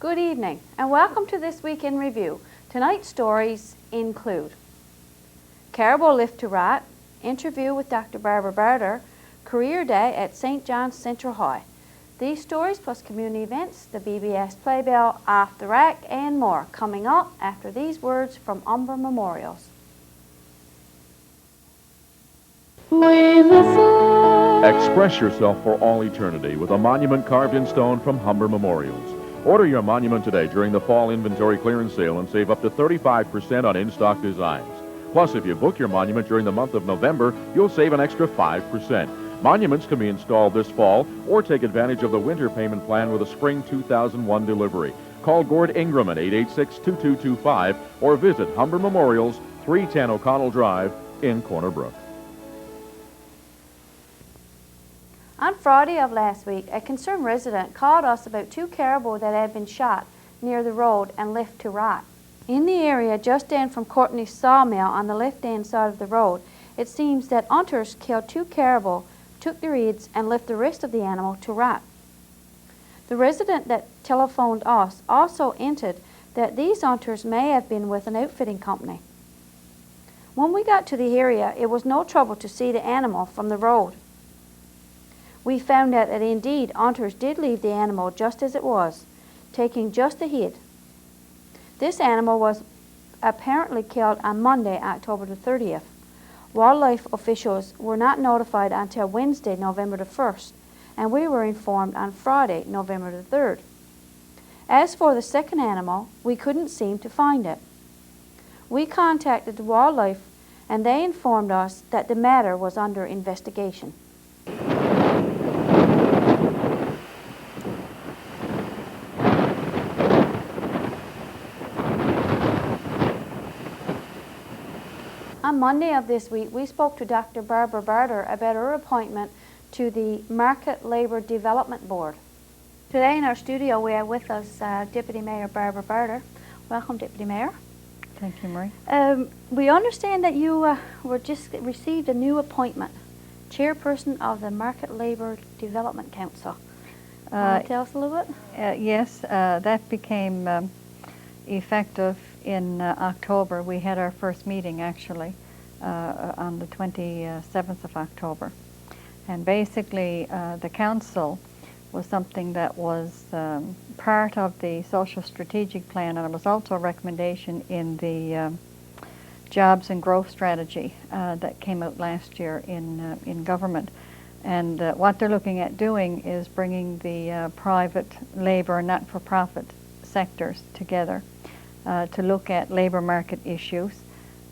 Good evening and welcome to this week in review. Tonight's stories include Caribou Lift to Rat, interview with Dr. Barbara Barter, career day at St. John's Central High. These stories plus community events, the BBS Playbill, Off the Rack and more coming up after these words from Humber Memorials. Express yourself for all eternity with a monument carved in stone from Humber Memorials. Order your monument today during the fall inventory clearance sale and save up to 35% on in-stock designs. Plus, if you book your monument during the month of November, you'll save an extra 5%. Monuments can be installed this fall or take advantage of the winter payment plan with a spring 2001 delivery. Call Gord Ingram at 886-2225 or visit Humber Memorials, 310 O'Connell Drive in Corner Brook. On Friday of last week, a concerned resident called us about 2 caribou that had been shot near the road and left to rot. In the area just down from Courtney's sawmill on the left-hand side of the road, it seems that hunters killed 2 caribou, took their heads, and left the rest of the animal to rot. The resident that telephoned us also hinted that these hunters may have been with an outfitting company. When we got to the area, it was no trouble to see the animal from the road. We found out that indeed hunters did leave the animal just as it was, taking just the head. This animal was apparently killed on Monday, October the 30th. Wildlife officials were not notified until Wednesday, November the 1st, and we were informed on Friday, November the 3rd. As for the second animal, we couldn't seem to find it. We contacted the wildlife and they informed us that the matter was under investigation. On Monday of this week, we spoke to Dr. Barbara Barter about her appointment to the Market Labour Development Board. Today in our studio we have with us Deputy Mayor Barbara Barter. Welcome, Deputy Mayor. Thank you, Marie. We understand that you were just received a new appointment, Chairperson of the Market Labour Development Council. Tell us a little bit? Yes, that became effective in October. We had our first meeting actually on the 27th of October. And basically the council was something that was part of the social strategic plan, and it was also a recommendation in the jobs and growth strategy that came out last year in government. And what they're looking at doing is bringing the private labor and not-for-profit sectors together to look at labor market issues.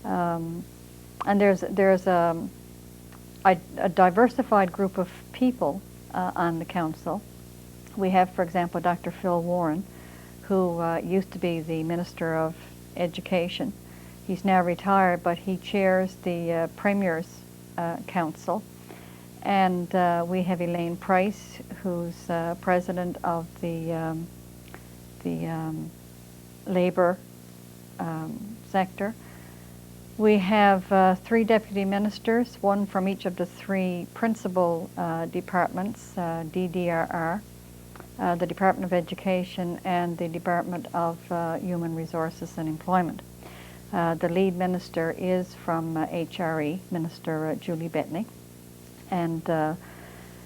And there's a diversified group of people on the council. We have, for example, Dr. Phil Warren, who used to be the Minister of Education. He's now retired, but he chairs the Premier's Council. And we have Elaine Price, who's president of the labor sector. We have 3 deputy ministers, one from each of the 3 principal departments, DDRR, the Department of Education, and the Department of Human Resources and Employment. The lead minister is from HRE, Minister Julie Bettany. And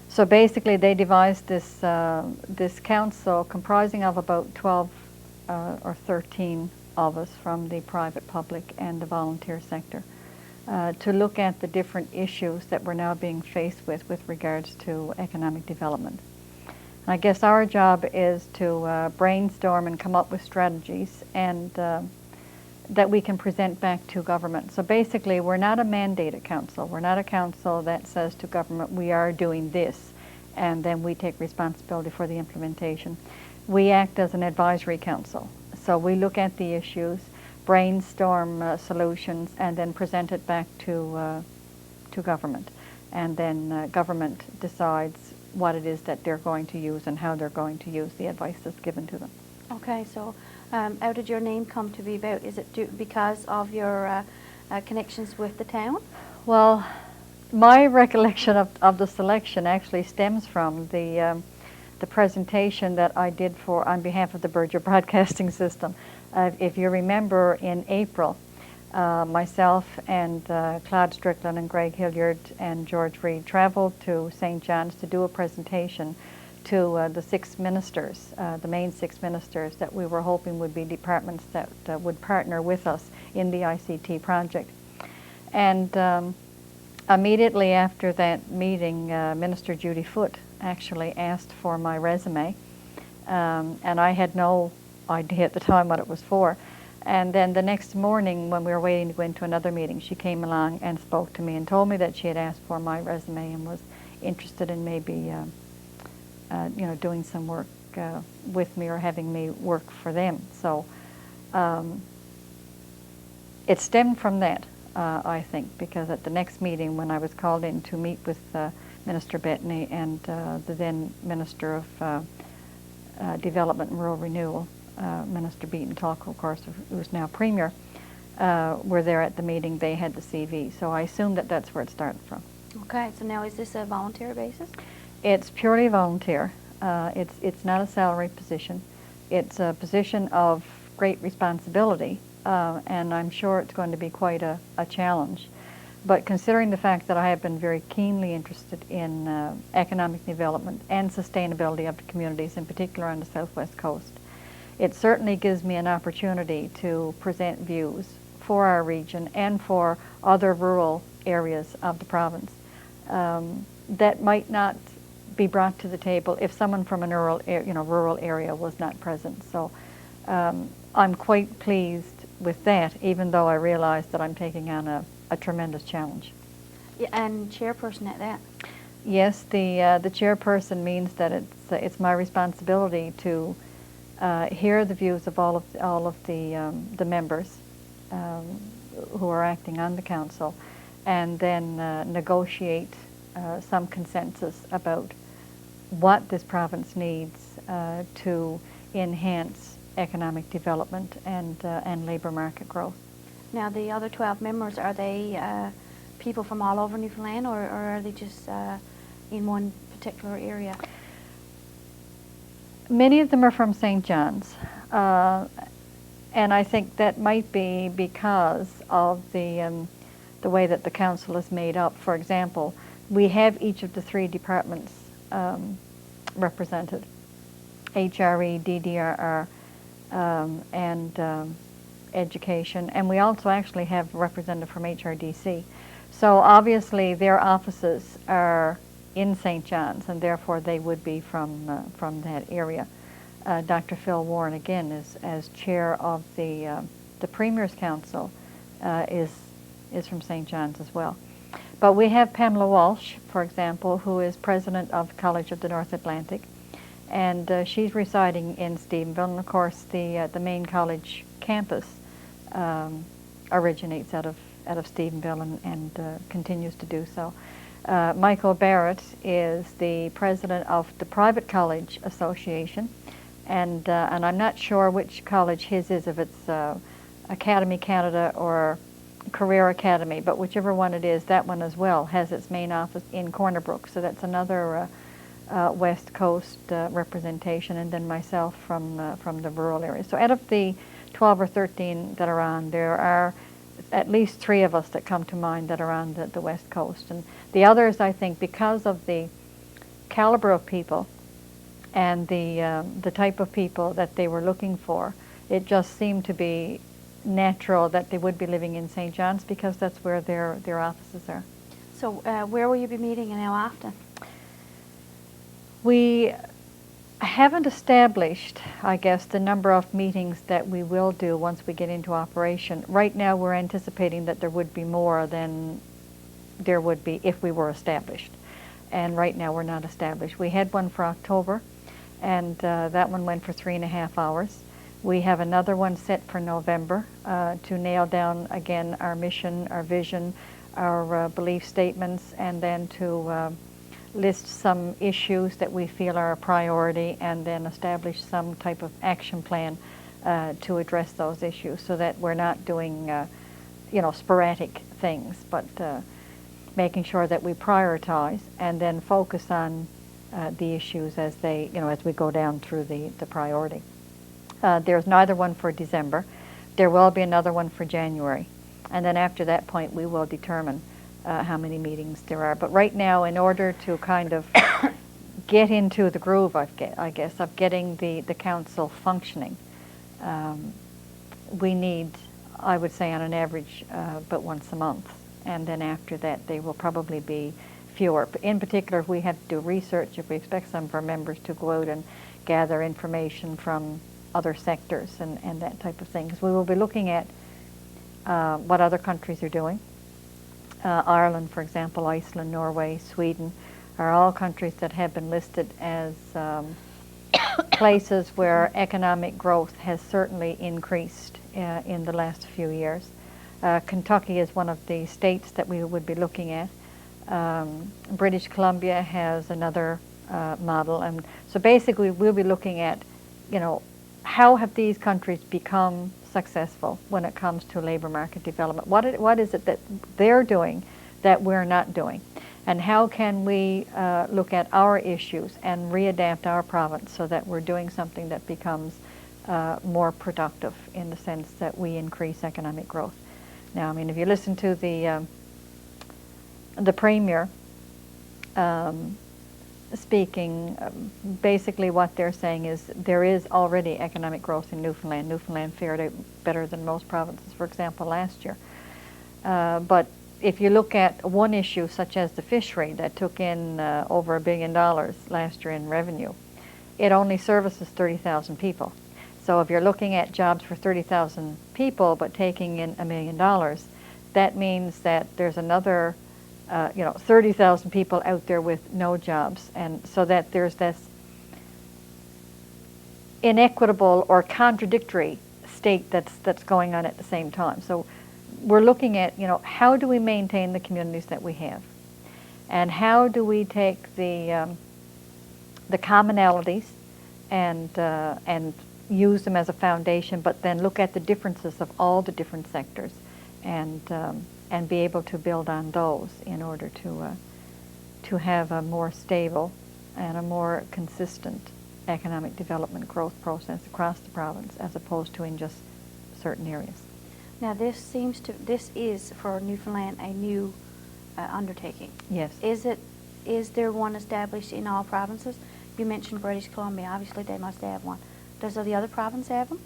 so basically they devised this council comprising of about 12 or 13 of us from the private, public, and the volunteer sector to look at the different issues that we're now being faced with regards to economic development. I guess our job is to brainstorm and come up with strategies and that we can present back to government. So basically we're not a mandated council. We're not a council that says to government we are doing this and then we take responsibility for the implementation. We act as an advisory council. So we look at the issues, brainstorm solutions, and then present it back to government. And then government decides what it is that they're going to use and how they're going to use the advice that's given to them. Okay, so how did your name come to be about? Is it because of your connections with the town? Well, my recollection of the selection actually stems from the the presentation that I did on behalf of the Berger Broadcasting System. If you remember, in April, myself and Claude Strickland and Greg Hilliard and George Reed traveled to St. John's to do a presentation to the 6 ministers, the main 6 ministers that we were hoping would be departments that would partner with us in the ICT project. And immediately after that meeting, Minister Judy Foote actually asked for my resume, and I had no idea at the time what it was for. And then the next morning, when we were waiting to go into another meeting, she came along and spoke to me and told me that she had asked for my resume and was interested in maybe doing some work with me or having me work for them. So it stemmed from that, I think, because at the next meeting, when I was called in to meet with Minister Bettany and the then Minister of Development and Rural Renewal, Minister Beaton Talk, of course, who is now Premier, were there at the meeting. They had the CV, so I assume that that's where it started from. Okay, so now is this a volunteer basis? It's purely volunteer. It's not a salary position. It's a position of great responsibility, and I'm sure it's going to be quite a challenge. But considering the fact that I have been very keenly interested in economic development and sustainability of the communities, in particular on the Southwest Coast, it certainly gives me an opportunity to present views for our region and for other rural areas of the province that might not be brought to the table if someone from a rural area was not present. So I'm quite pleased with that, even though I realize that I'm taking on a tremendous challenge. Yeah, and chairperson at that. Yes, the chairperson means that it's my responsibility to hear the views of all of the members who are acting on the council, and then negotiate some consensus about what this province needs to enhance economic development and labor market growth. Now, the other 12 members, are they people from all over Newfoundland, or are they just in one particular area? Many of them are from St. John's, and I think that might be because of the way that the council is made up. For example, we have each of the 3 departments represented: HRE, DDRR, and education, and we also actually have a representative from HRDC. So obviously their offices are in St. John's, and therefore they would be from that area. Dr. Phil Warren, again, as chair of the Premier's Council, is from St. John's as well. But we have Pamela Walsh, for example, who is president of the College of the North Atlantic, and she's residing in Stephenville. And of course, the main college campus originates out of Stephenville and continues to do so. Michael Barrett is the president of the Private College Association, and I'm not sure which college his is, if it's Academy Canada or Career Academy, but whichever one it is, that one as well has its main office in Corner Brook, so that's another West Coast representation, and then myself from the rural area. So out of the 12 or 13 that are on, there are at least 3 of us that come to mind that are on the West Coast. And the others, I think, because of the caliber of people and the type of people that they were looking for, it just seemed to be natural that they would be living in St. John's, because that's where their offices are. So where will you be meeting and how often? We haven't established, I guess, the number of meetings that we will do once we get into operation. Right now we're anticipating that there would be more than there would be if we were established. And right now we're not established. We had one for October, and that one went for 3.5 hours. We have another one set for November to nail down again our mission, our vision, our belief statements, and then to list some issues that we feel are a priority, and then establish some type of action plan to address those issues, so that we're not doing sporadic things, but making sure that we prioritize and then focus on the issues as they, as we go down through the priority. There's neither one for December. There will be another one for January. And then after that point, we will determine how many meetings there are. But right now, in order to kind of get into the groove, I guess, of getting the council functioning, we need, I would say, on an average, about once a month. And then after that, they will probably be fewer. In particular, if we have to do research, if we expect some of our members to go out and gather information from other sectors and that type of thing, because we will be looking at what other countries are doing. Ireland, for example, Iceland, Norway, Sweden are all countries that have been listed as places where economic growth has certainly increased in the last few years. Kentucky is one of the states that we would be looking at. British Columbia has another model, and so basically we'll be looking at, how have these countries become successful when it comes to labor market development? What is it that they're doing that we're not doing? And how can we look at our issues and readapt our province so that we're doing something that becomes more productive in the sense that we increase economic growth? Now, I mean, if you listen to the Premier speaking, basically what they're saying is there is already economic growth in Newfoundland. Newfoundland fared out better than most provinces, for example, last year. But if you look at one issue such as the fishery that took in over $1 billion last year in revenue, it only services 30,000 people. So if you're looking at jobs for 30,000 people but taking in $1 million, that means that there's another 30,000 people out there with no jobs, and so that there's this inequitable or contradictory state that's going on at the same time. So we're looking at, how do we maintain the communities that we have, and how do we take the commonalities and use them as a foundation, but then look at the differences of all the different sectors and be able to build on those in order to have a more stable and a more consistent economic development growth process across the province, as opposed to in just certain areas. Now, this is for Newfoundland a new undertaking. Yes. Is there one established in all provinces? You mentioned British Columbia. Obviously, they must have one. Does the other province have them?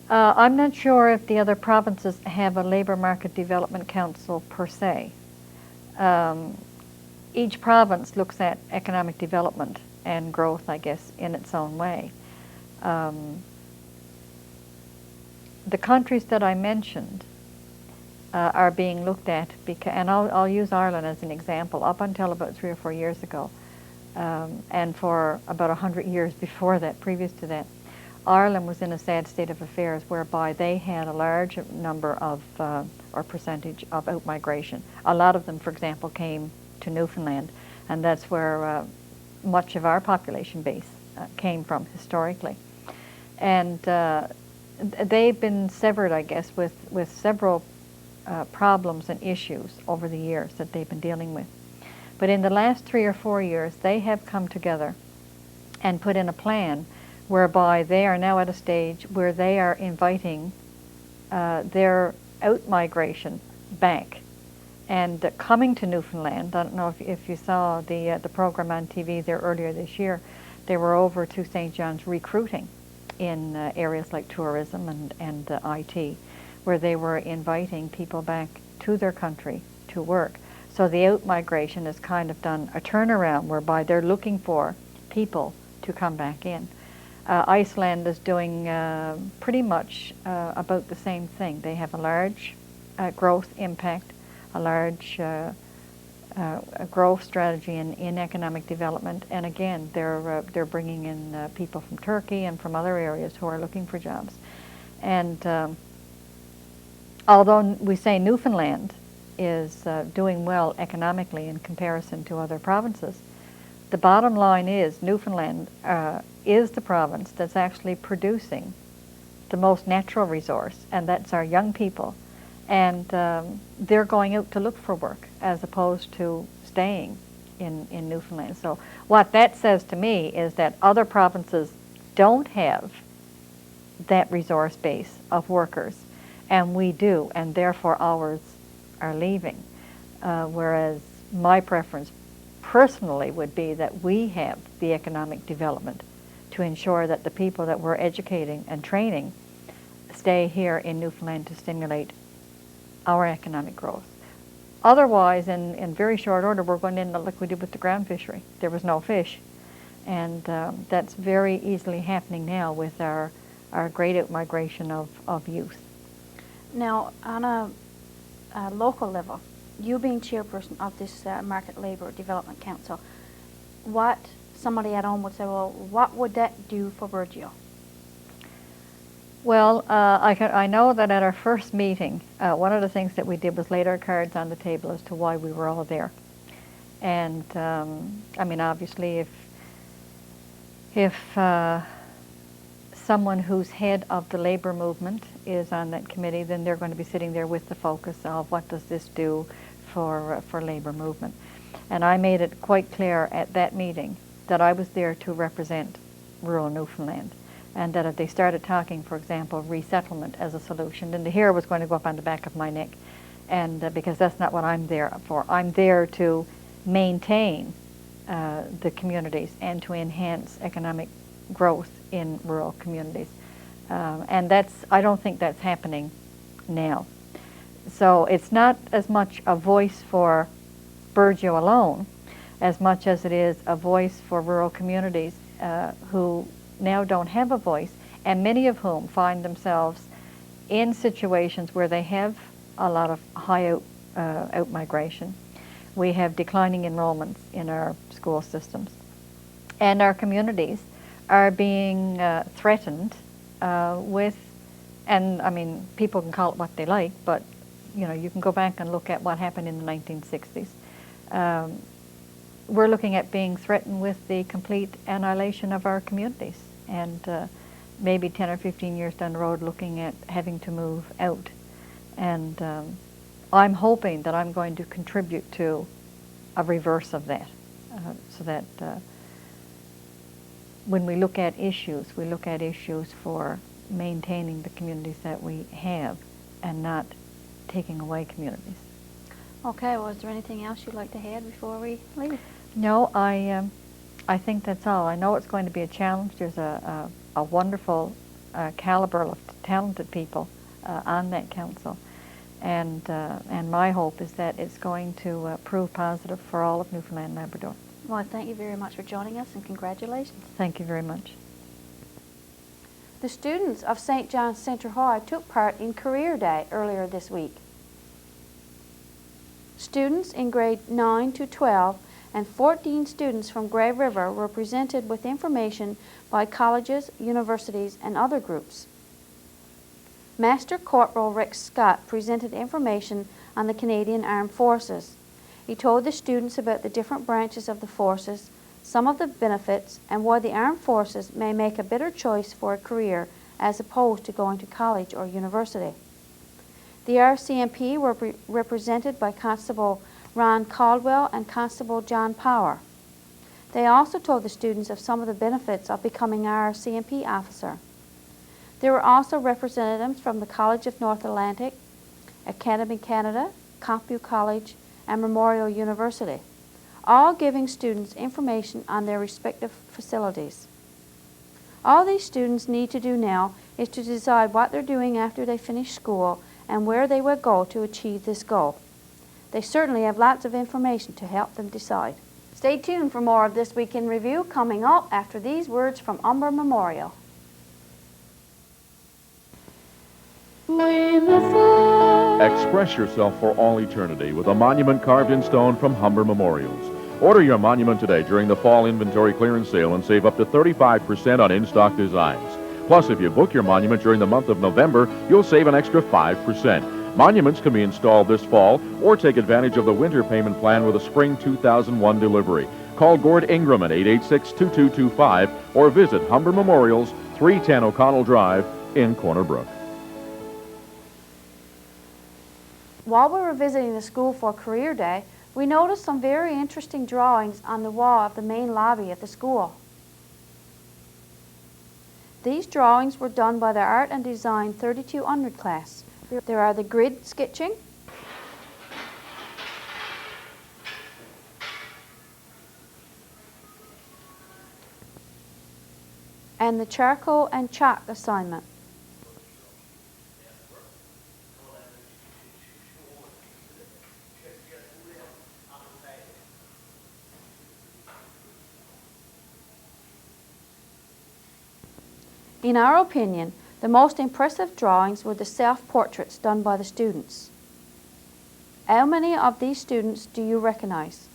I'm not sure if the other provinces have a labor market development council per se. Each province looks at economic development and growth, I guess, in its own way. The countries that I mentioned are being looked at, and I'll use Ireland as an example. Up until about 3 or 4 years ago, and for about 100 years before that, previous to that, Ireland was in a sad state of affairs whereby they had a large number of, or percentage of out-migration. A lot of them, for example, came to Newfoundland, and that's where much of our population base came from historically. And they've been severed, I guess, with several problems and issues over the years that they've been dealing with. But in the last 3 or 4 years, they have come together and put in a plan whereby they are now at a stage where they are inviting their out-migration back and coming to Newfoundland. I don't know if you saw the program on TV there earlier this year. They were over to St. John's recruiting in areas like tourism and IT, where they were inviting people back to their country to work. So the out-migration has kind of done a turnaround whereby they're looking for people to come back in. Iceland is doing pretty much about the same thing. They have a large growth impact, a large growth strategy in economic development, and again, they're bringing in people from Turkey and from other areas who are looking for jobs. And although we say Newfoundland is doing well economically in comparison to other provinces, the bottom line is Newfoundland is the province that's actually producing the most natural resource, and that's our young people. And they're going out to look for work as opposed to staying in Newfoundland. So what that says to me is that other provinces don't have that resource base of workers, and we do, and therefore ours are leaving. Whereas my preference personally would be that we have the economic development to ensure that the people that we're educating and training stay here in Newfoundland to stimulate our economic growth. Otherwise, in very short order, we're going into like we did with the ground fishery. There was no fish. And that's very easily happening now with our great out-migration of youth. Now, on a local level, you being chairperson of this Market Labour Development Council, what somebody at home would say, well, what would that do for Burgeo? Well, I know that at our first meeting, one of the things that we did was laid our cards on the table as to why we were all there. And I mean, obviously, if someone who's head of the labor movement is on that committee, then they're going to be sitting there with the focus of what does this do for labor movement. And I made it quite clear at that meeting that I was there to represent rural Newfoundland, and that if they started talking, for example, resettlement as a solution, then the hair was going to go up on the back of my neck, and because that's not what I'm there for. I'm there to maintain the communities and to enhance economic growth in rural communities. And I don't think that's happening now. So it's not as much a voice for Burgeo alone as much as it is a voice for rural communities who now don't have a voice, and many of whom find themselves in situations where they have a lot of high out-migration. We have declining enrollments in our school systems, and our communities are being threatened with, and I mean, people can call it what they like, but you know, you can go back and look at what happened in the 1960s. We're looking at being threatened with the complete annihilation of our communities, and maybe 10 or 15 years down the road looking at having to move out. And I'm hoping that I'm going to contribute to a reverse of that, so that when we look at issues for maintaining the communities that we have and not taking away communities. Okay, well, is there anything else you'd like to add before we leave? No, I think that's all. I know it's going to be a challenge. There's a wonderful caliber of talented people on that council, and my hope is that it's going to prove positive for all of Newfoundland and Labrador. Well, thank you very much for joining us, and congratulations. Thank you very much. The students of St. John's Centre High took part in Career Day earlier this week. Students in grade 9 to 12 and 14 students from Grey River were presented with information by colleges, universities, and other groups. Master Corporal Rick Scott presented information on the Canadian Armed Forces. He told the students about the different branches of the forces, some of the benefits, and why the armed forces may make a better choice for a career as opposed to going to college or university. The RCMP were represented by Constable Ron Caldwell and Constable John Power. They also told the students of some of the benefits of becoming an RCMP officer. There were also representatives from the College of North Atlantic, Academy Canada, Compu College, and Memorial University, all giving students information on their respective facilities. All these students need to do now is to decide what they're doing after they finish school and where they will go to achieve this goal. They certainly have lots of information to help them decide. Stay tuned for more of This Week in Review coming up after these words from Humber Memorial. Express yourself for all eternity with a monument carved in stone from Humber Memorials. Order your monument today during the fall inventory clearance sale and save up to 35% on in-stock designs. Plus, if you book your monument during the month of November, you'll save an extra 5%. Monuments can be installed this fall or take advantage of the winter payment plan with a spring 2001 delivery. Call Gord Ingram at 886-2225 or visit Humber Memorials, 310 O'Connell Drive in Corner Brook. While we were visiting the school for Career Day, We noticed some very interesting drawings on the wall of the main lobby at the school. These drawings were done by the Art and Design 3200 class. There are the grid sketching, and the charcoal and chalk assignment. In our opinion, the most impressive drawings were the self-portraits done by the students. How many of these students do you recognize?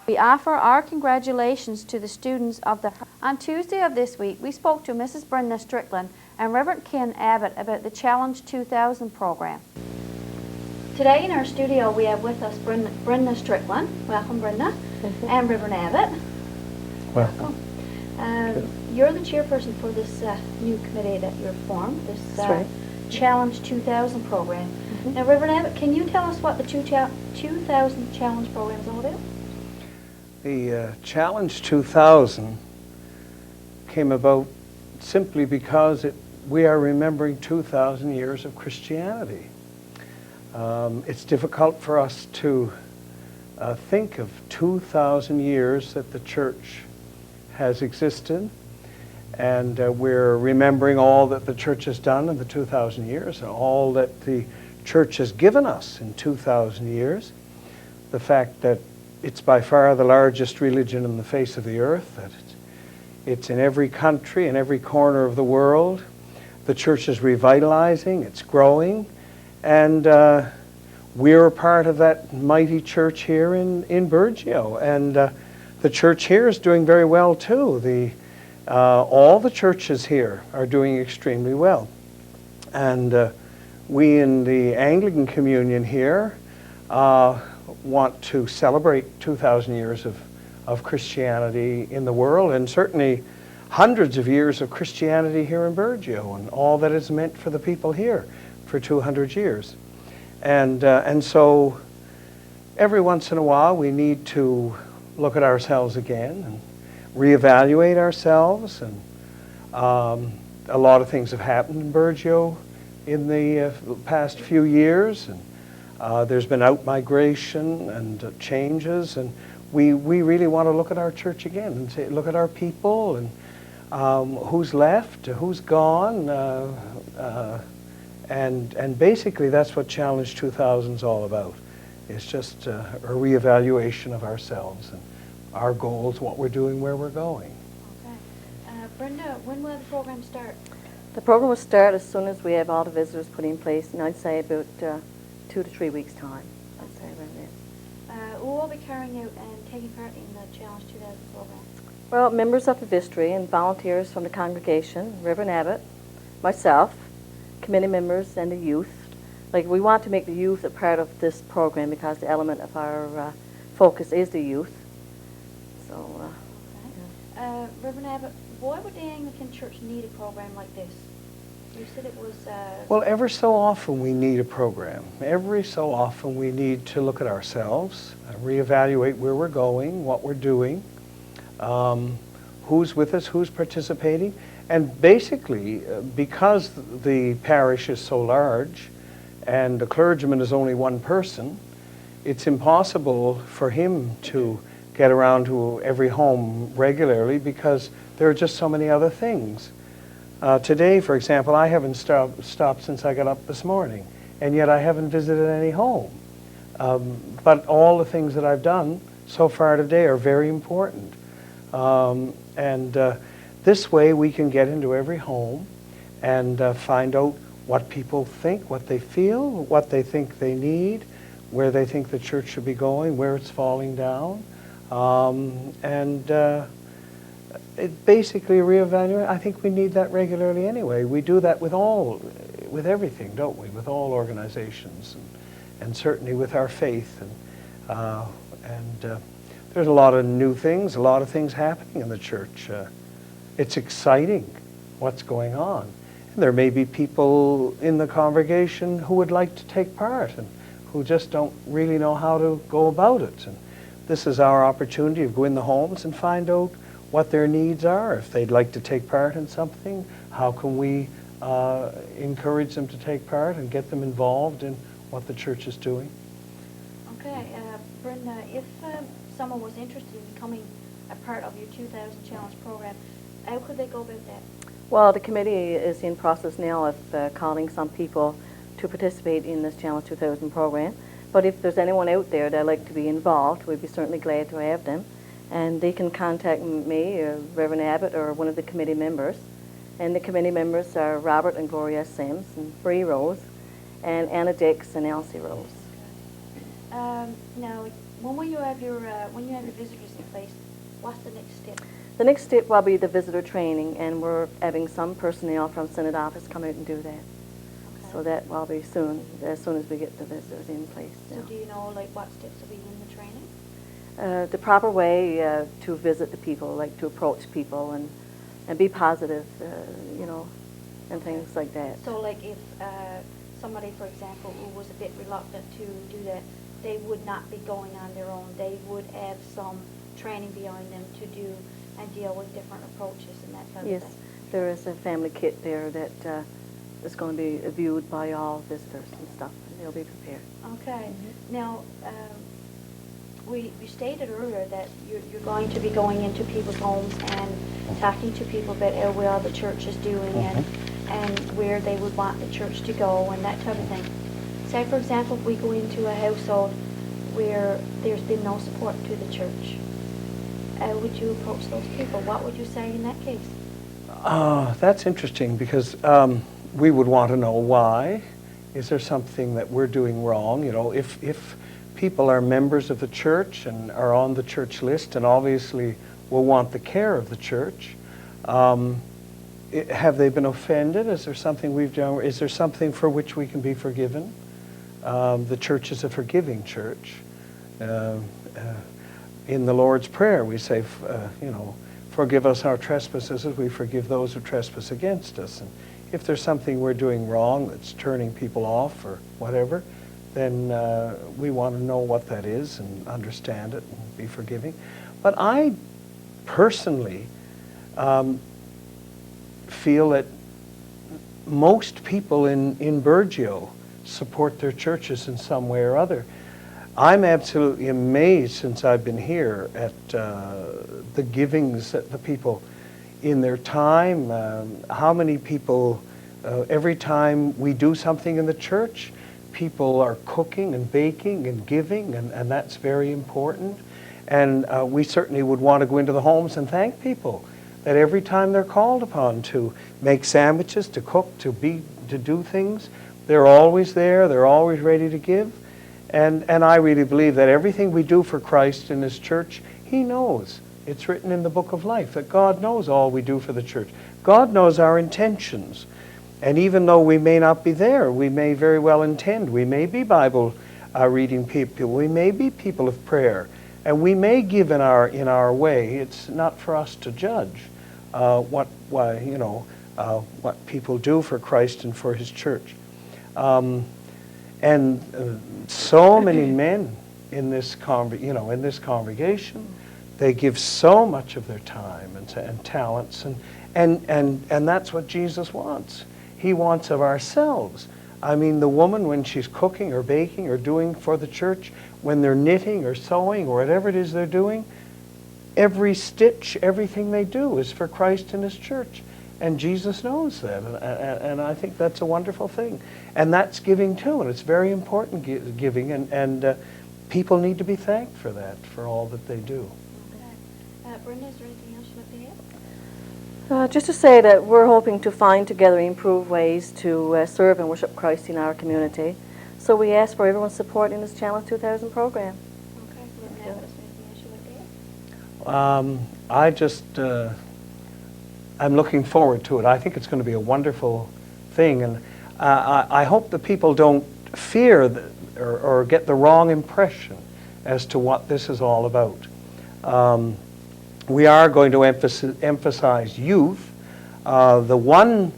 We offer our congratulations to the students of the... On Tuesday of this week, we spoke to Mrs. Brenda Strickland and Reverend Ken Abbott about the Challenge 2000 program. Today in our studio we have with us Brenda Strickland. Welcome, Brenda. And Reverend Abbott. Welcome. You're the chairperson for this new committee that you've formed, this That's right. Challenge 2000 program. Now, Reverend Abbott, can you tell us what the 2000 Challenge program is all about? The Challenge 2000 came about simply because we are remembering 2,000 years of Christianity. It's difficult for us to think of 2,000 years that the church has existed, and we're remembering all that the church has done in the 2,000 years and all that the church has given us in 2,000 years. The fact that it's by far the largest religion on the face of the earth, that it's in every country, in every corner of the world. The church is revitalizing, it's growing, and we're a part of that mighty church here in Burgeo. And the church here is doing very well too. All the churches here are doing extremely well. And we in the Anglican Communion here want to celebrate 2,000 years of Christianity in the world, and certainly hundreds of years of Christianity here in Burgeo, and all that it's meant for the people here for 200 years. And so every once in a while we need to look at ourselves again and reevaluate ourselves. And a lot of things have happened in Burgeo in the past few years, and there's been out-migration and changes, and we really want to look at our church again and say, look at our people and who's left, who's gone, and basically that's what Challenge 2000 is all about. It's just a reevaluation of ourselves and our goals, what we're doing, where we're going. Okay. Brenda, when will the program start? The program will start as soon as we have all the visitors put in place, and I'd say about 2 to 3 weeks' time. I'd say around there. Who will be carrying out and taking part in the Challenge 2000 program? Well, members of the vestry and volunteers from the congregation, Reverend Abbott, myself, committee members, and the youth. Like, we want to make the youth a part of this program because the element of our focus is the youth. So, okay. Reverend Abbott, why would the Anglican Church need a program like this? You said it was... Well, ever so often we need a program. Every so often we need to look at ourselves, reevaluate where we're going, what we're doing, who's with us, who's participating. And basically, because the parish is so large and the clergyman is only one person, it's impossible for him to get around to every home regularly because there are just so many other things. Today, for example, I haven't stopped since I got up this morning, and yet I haven't visited any home. But all the things that I've done so far today are very important. This way we can get into every home and find out what people think, what they feel, what they think they need, where they think the church should be going, where it's falling down. It basically reevaluate. I think we need that regularly anyway. We do that with everything, don't we? With all organizations, and certainly with our faith. There's a lot of new things, a lot of things happening in the church. It's exciting what's going on. And there may be people in the congregation who would like to take part and who just don't really know how to go about it. And this is our opportunity to go in the homes and find out what their needs are. If they'd like to take part in something, how can we encourage them to take part and get them involved in what the church is doing? Okay, Brenda, if someone was interested in becoming a part of your 2000 Challenge program, how could they go about that? Well, the committee is in process now of calling some people to participate in this Challenge 2000 program. But if there's anyone out there that'd like to be involved, we'd be certainly glad to have them. And they can contact me, or Reverend Abbott, or one of the committee members. And the committee members are Robert and Gloria Sims, and Bree Rose, and Anna Dix, and Elsie Rose. Now, when you have your visitors in place, what's the next step? The next step will be the visitor training, and we're having some personnel from Synod office come out and do that. Okay. So that will be soon, as soon as we get the visitors in place. So Yeah. do you know what steps will be in the training? The proper way to visit the people, like to approach people and be positive, and things like that. So if somebody, for example, who was a bit reluctant to do that, they would not be going on their own. They would have some training behind them to do and deal with different approaches and that kind Yes, of thing. there is a family kit there that is going to be viewed by all visitors and stuff, and they'll be prepared. Okay. Now, we stated earlier that you're going to be going into people's homes and talking to people about how well the church is doing and where they would want the church to go and that type of thing. Say, for example, if we go into a household where there's been no support to the church, how would you approach those people? What would you say in that case? That's interesting because we would want to know why. Is there something that we're doing wrong? If people are members of the church and are on the church list and obviously will want the care of the church, have they been offended? Is there something we've done? Is there something for which we can be forgiven? The church is a forgiving church. In the Lord's Prayer, we say, forgive us our trespasses as we forgive those who trespass against us. And if there's something we're doing wrong that's turning people off or whatever, then we want to know what that is and understand it and be forgiving. But I personally feel that most people in Burgeo support their churches in some way or other. I'm absolutely amazed since I've been here at the givings that the people in their time, how many people, every time we do something in the church, people are cooking and baking and giving, and that's very important. And we certainly would want to go into the homes and thank people that every time they're called upon to make sandwiches, to cook, to do things, they're always there, they're always ready to give. And I really believe that everything we do for Christ in His church, He knows. It's written in the book of life that God knows all we do for the church. God knows our intentions. And even though we may not be there, we may very well intend. We may be Bible reading people. We may be people of prayer. And we may give in our way. It's not for us to judge what people do for Christ and for His church. So many men in this congregation, they give so much of their time and talents, and that's what Jesus wants. He wants of ourselves. I mean, the woman, when she's cooking or baking or doing for the church, when they're knitting or sewing or whatever it is they're doing, every stitch, everything they do is for Christ and His church. And Jesus knows that, and I think that's a wonderful thing. And that's giving too, and it's very important giving. And people need to be thanked for that, for all that they do. Okay. Brenda, is there anything else you'd like to add? Just to say that we're hoping to find together improved ways to serve and worship Christ in our community. So we ask for everyone's support in this Challenge 2000 program. Okay. Is there anything else you'd like to add? I'm looking forward to it. I think it's going to be a wonderful thing, and I hope that people don't fear or get the wrong impression as to what this is all about. We are going to emphasize youth. The one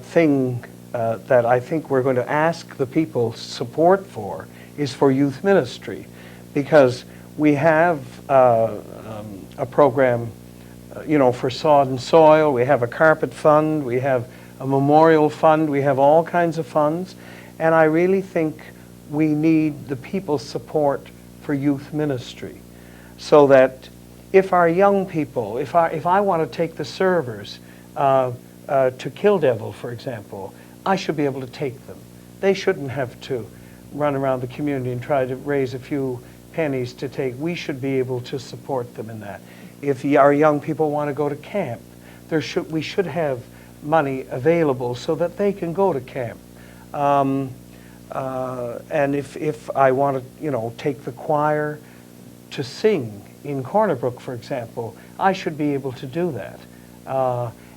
thing that I think we're going to ask the people support for is for youth ministry, because we have a program for sod and soil. We have a carpet fund. We have a memorial fund. We have all kinds of funds. And I really think we need the people's support for youth ministry, so that if our young people, if I want to take the servers to Kill Devil, for example, I should be able to take them. They shouldn't have to run around the community and try to raise a few pennies to take. We should be able to support them in that. If our young people want to go to camp, we should have money available so that they can go to camp. And if I want to, take the choir to sing in Corner Brook, for example, I should be able to do that.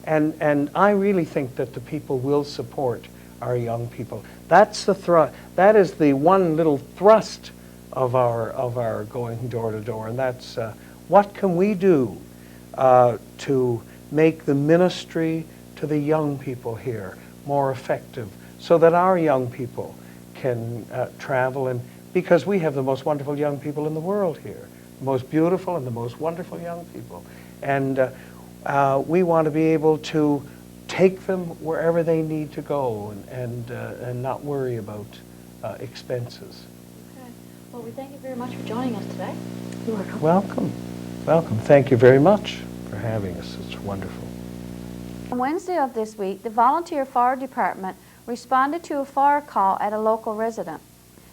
And I really think that the people will support our young people. That is the one little thrust of our going door to door, and that's what can we do to make the ministry to the young people here more effective, so that our young people can travel, and because we have the most wonderful young people in the world here, the most beautiful and the most wonderful young people, and we want to be able to take them wherever they need to go, and not worry about expenses. Okay. Well, we thank you very much for joining us today. You're welcome. Welcome. Welcome. Thank you very much for having us. It's wonderful. On Wednesday of this week, the Volunteer Fire Department responded to a fire call at a local resident.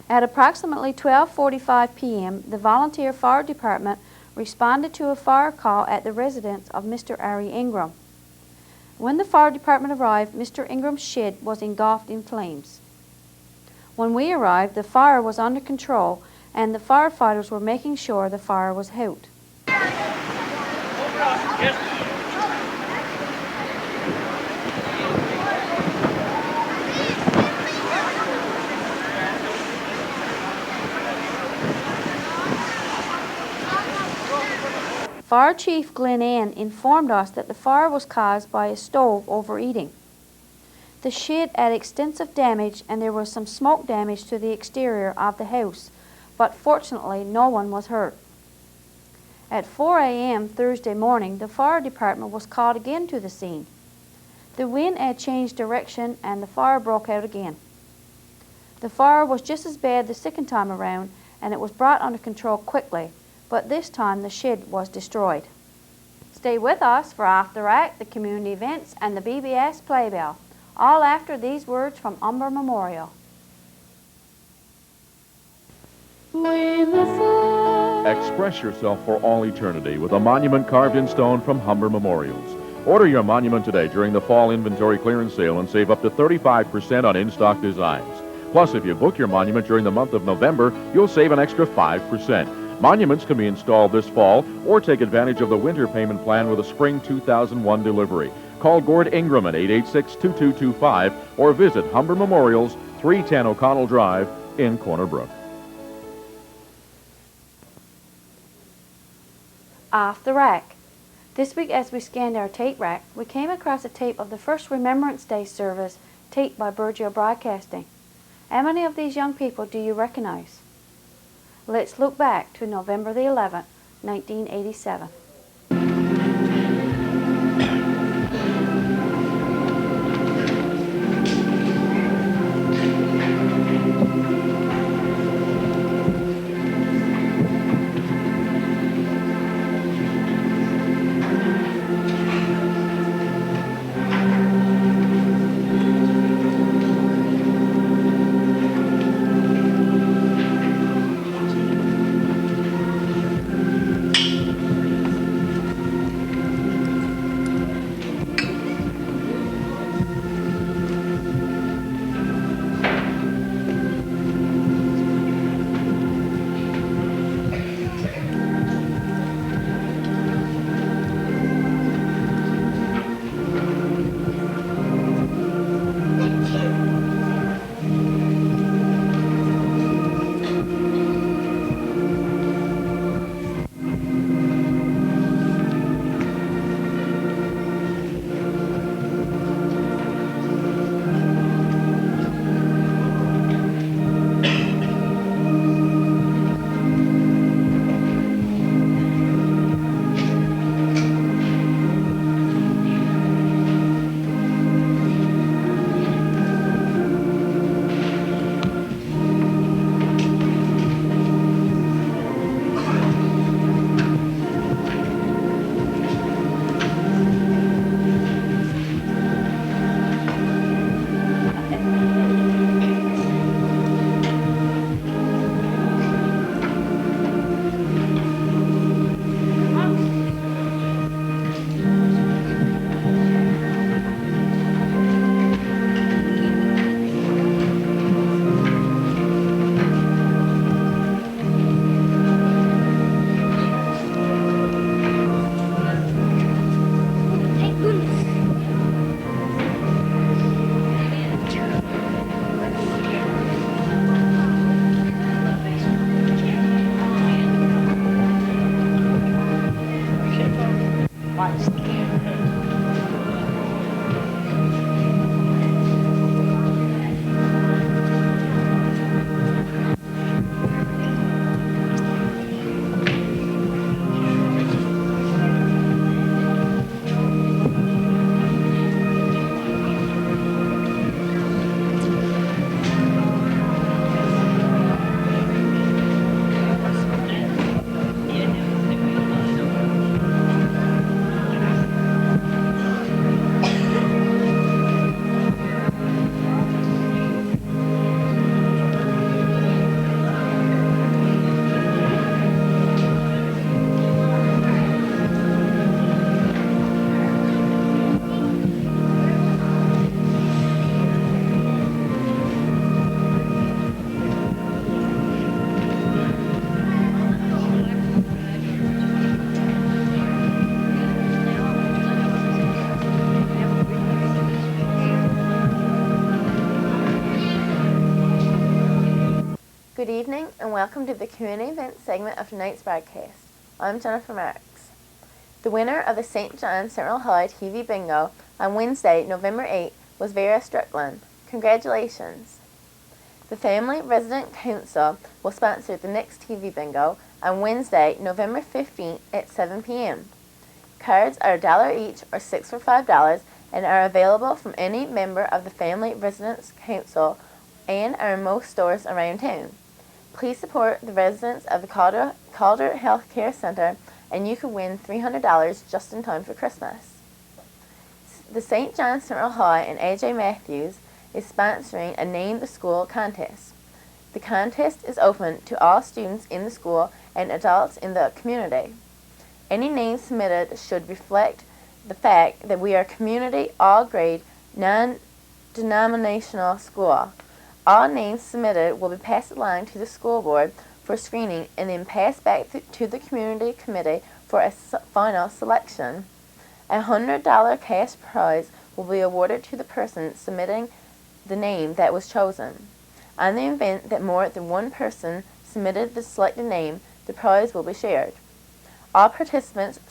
At approximately 12:45 p.m., the Volunteer Fire Department responded to a fire call at the residence of Mr. Ari Ingram. When the fire department arrived, Mr. Ingram's shed was engulfed in flames. When we arrived, the fire was under control, and the firefighters were making sure the fire was out. Fire Chief Glenn Ann informed us that the fire was caused by a stove overeating. The shed had extensive damage, and there was some smoke damage to the exterior of the house, but fortunately no one was hurt. At 4 a.m. Thursday morning, the fire department was called again to the scene. The wind had changed direction, and the fire broke out again. The fire was just as bad the second time around, and it was brought under control quickly, but this time the shed was destroyed. Stay with us for After Act, the community events, and the BBS Playbell, all after these words from Humber Memorial. Express yourself for all eternity with a monument carved in stone from Humber Memorials. Order your monument today during the fall inventory clearance sale and save up to 35% on in-stock designs. Plus, if you book your monument during the month of November, you'll save an extra 5%. Monuments can be installed this fall, or take advantage of the winter payment plan with a spring 2001 delivery. Call Gord Ingram at 886-2225 or visit Humber Memorials, 310 O'Connell Drive in Corner Brook. Off the Rack. This week, as we scanned our tape rack, we came across a tape of the first Remembrance Day service taped by Burgeo Broadcasting. How many of these young people do you recognize? Let's look back to November the 11th, 1987. Good evening and welcome to the community event segment of tonight's broadcast. I'm Jennifer Marks. The winner of the St. John Central High TV Bingo on Wednesday, November 8th was Vera Strickland. Congratulations. The Family Resident Council will sponsor the next TV Bingo on Wednesday, November 15th at 7 p.m. Cards are $1 each or 6 for $5 and are available from any member of the Family Residents Council and are in most stores around town. Please support the residents of the Calder Health Care Center and you can win $300 just in time for Christmas. The St. John Central High and A.J. Matthews is sponsoring a Name the School contest. The contest is open to all students in the school and adults in the community. Any names submitted should reflect the fact that we are a community, all-grade, non-denominational school. All names submitted will be passed along to the school board for screening and then passed back to the community committee for a final selection. A $100 cash prize will be awarded to the person submitting the name that was chosen. On the event that more than one person submitted the selected name, the prize will be shared. All participants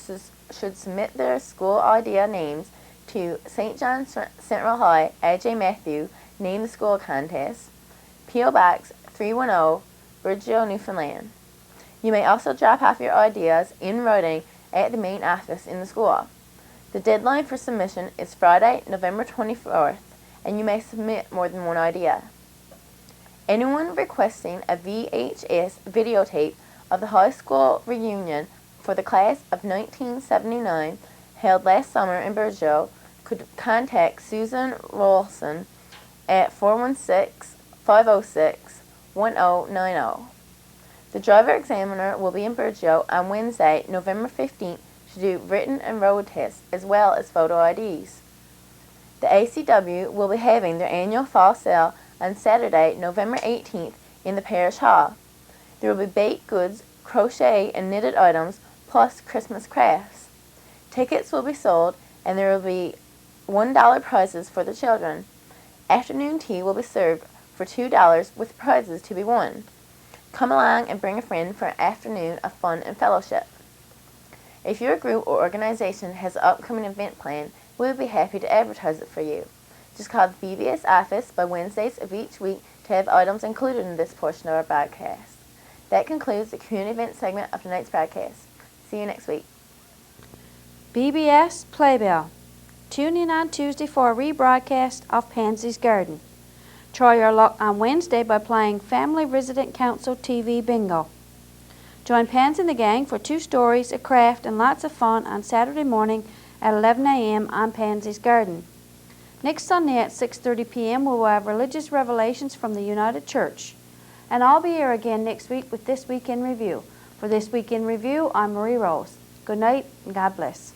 should submit their school idea names to St. John Central High, A.J. Matthew, Name the School Contest, P.O. Box 310, Bridgeville, Newfoundland. You may also drop off your ideas in writing at the main office in the school. The deadline for submission is Friday, November 24th, and you may submit more than one idea. Anyone requesting a VHS videotape of the high school reunion for the class of 1979 held last summer in Bridgeville could contact Susan Rolson at 416-506-1090. The driver examiner will be in Bridgeville on Wednesday, November 15th to do written and road tests as well as photo IDs. The ACW will be having their annual fall sale on Saturday, November 18th in the Parish Hall. There will be baked goods, crochet and knitted items, plus Christmas crafts. Tickets will be sold and there will be $1 prizes for the children. Afternoon tea will be served for $2 with prizes to be won. Come along and bring a friend for an afternoon of fun and fellowship. If your group or organization has an upcoming event planned, we would be happy to advertise it for you. Just call the BBS office by Wednesdays of each week to have items included in this portion of our broadcast. That concludes the community event segment of tonight's broadcast. See you next week. BBS Playbill. Tune in on Tuesday for a rebroadcast of Pansy's Garden. Try your luck on Wednesday by playing Family Resident Council TV Bingo. Join Pansy and the gang for 2 stories, a craft, and lots of fun on Saturday morning at 11 a.m. on Pansy's Garden. Next Sunday at 6:30 p.m. we will have religious revelations from the United Church. And I'll be here again next week with This Week in Review. For This Week in Review, I'm Marie Rose. Good night and God bless.